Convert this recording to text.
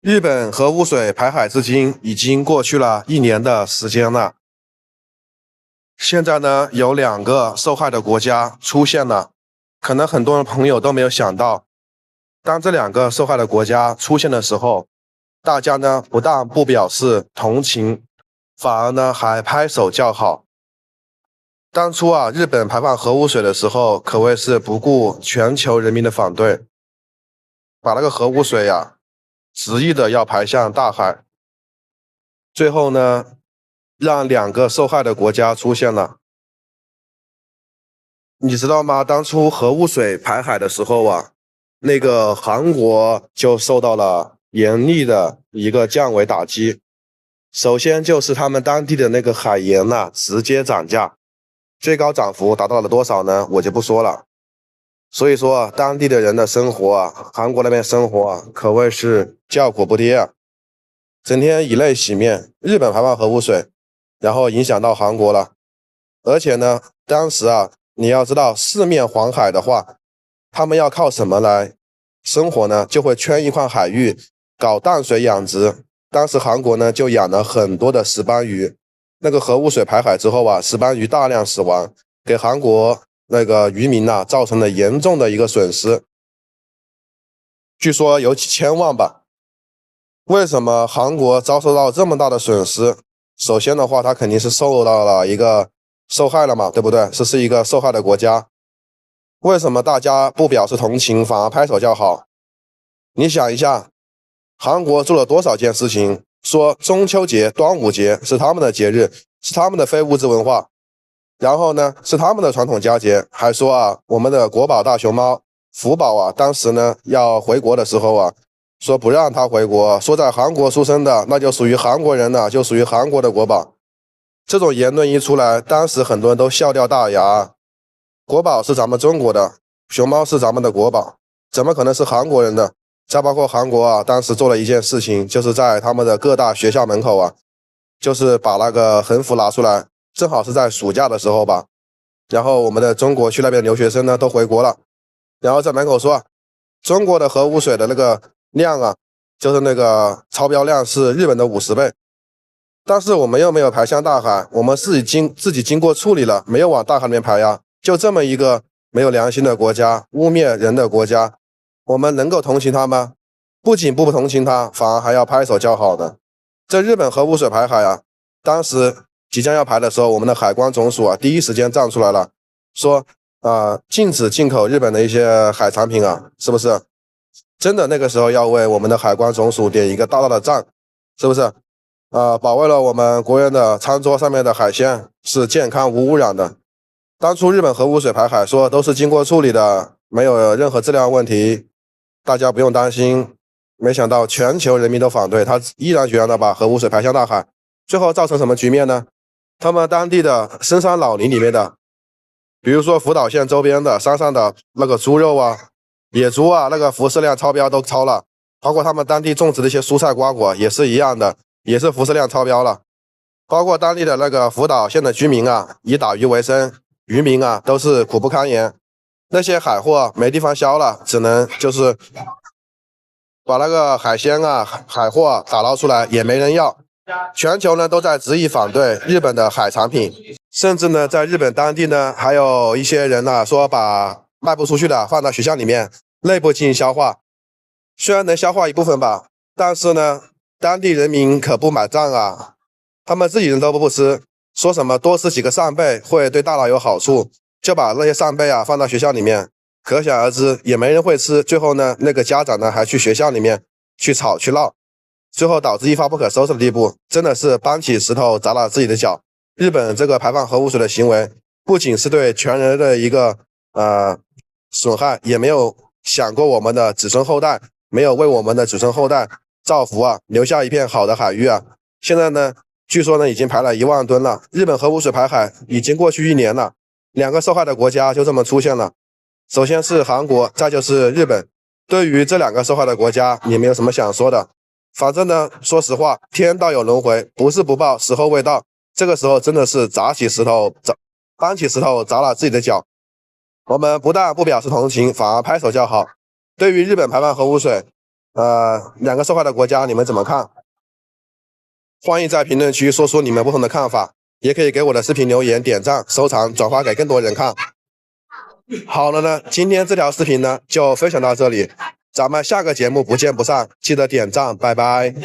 日本核污水排海至今已经过去了1年的时间了。现在呢，有2个受害的国家出现了，可能很多朋友都没有想到，当这2个受害的国家出现的时候，大家呢不但不表示同情，反而呢还拍手叫好。当初日本排放核污水的时候，可谓是不顾全球人民的反对，把那个核污水执意的要排向大海。最后呢，让2个受害的国家出现了。你知道吗？当初核污水排海的时候那个韩国就受到了严厉的一个降维打击。首先就是他们当地的那个海盐直接涨价，最高涨幅达到了多少呢？我就不说了。所以说当地的人的生活韩国那边生活可谓是叫苦不迭整天以泪洗面。日本排放核污水，然后影响到韩国了。而且呢，当时你要知道四面环海的话，他们要靠什么来生活呢？就会圈一块海域搞淡水养殖。当时韩国呢就养了很多的石斑鱼，那个核污水排海之后石斑鱼大量死亡，给韩国那个渔民造成了严重的一个损失，据说有几千万吧。为什么韩国遭受到这么大的损失？首先的话，它肯定是受到了一个受害了嘛，对不对？这是一个受害的国家。为什么大家不表示同情，反而拍手叫好？你想一下，韩国做了多少件事情，说中秋节、端午节是他们的节日，是他们的非物质文化，然后呢是他们的传统佳节，还说我们的国宝大熊猫福宝当时呢要回国的时候说不让他回国，说在韩国出生的那就属于韩国人了，就属于韩国的国宝。这种言论一出来，当时很多人都笑掉大牙。国宝是咱们中国的，熊猫是咱们的国宝，怎么可能是韩国人的？再包括韩国当时做了一件事情，就是在他们的各大学校门口就是把那个横幅拿出来，正好是在暑假的时候吧，然后我们的中国去那边留学生呢都回国了，然后在门口说中国的核污水的那个量就是那个超标量是日本的50倍，但是我们又没有排向大海，我们自己经过处理了，没有往大海里面排就这么一个没有良心的国家，污蔑人的国家，我们能够同情他吗？不仅不同情他，反而还要拍手叫好的。这日本核污水排海当时即将要排的时候，我们的海关总署第一时间站出来了，说禁止进口日本的一些海产品是不是？真的那个时候要为我们的海关总署点一个大大的赞，是不是？保卫了我们国人的餐桌上面的海鲜是健康无污染的。当初日本核污水排海说都是经过处理的，没有任何质量问题，大家不用担心。没想到全球人民都反对，他毅然决然的把核污水排向大海，最后造成什么局面呢？他们当地的深山老林里面的，比如说福岛县周边的山上的那个猪肉野猪那个辐射量超标都超了，包括他们当地种植的一些蔬菜瓜果也是一样的，也是辐射量超标了。包括当地的那个福岛县的居民以打鱼为生，渔民都是苦不堪言。那些海货没地方销了，只能就是把那个海鲜海货打捞出来，也没人要。全球呢都在执意反对日本的海产品，甚至呢在日本当地呢还有一些人说把卖不出去的放到学校里面内部进行消化，虽然能消化一部分吧，但是呢当地人民可不买账他们自己人都不吃，说什么多吃几个扇贝会对大脑有好处，就把那些扇贝放到学校里面，可想而知也没人会吃。最后呢那个家长呢还去学校里面去吵去闹，最后导致一发不可收拾的地步，真的是搬起石头砸了自己的脚。日本这个排放核污水的行为不仅是对全人的一个损害，也没有想过我们的子孙后代，没有为我们的子孙后代造福留下一片好的海域现在呢据说呢已经排了1万吨了。日本核污水排海已经过去1年了，2个受害的国家就这么出现了。首先是韩国，再就是日本。对于这2个受害的国家，你们有什么想说的？反正呢说实话，天道有轮回，不是不报，时候未到。这个时候真的是搬起石头砸了自己的脚。我们不但不表示同情，反而拍手叫好。对于日本排放核污水两个受害的国家你们怎么看？欢迎在评论区说出你们不同的看法，也可以给我的视频留言、点赞、收藏、转发给更多人看。好了呢，今天这条视频呢就分享到这里，咱们下个节目不见不散，记得点赞，拜拜。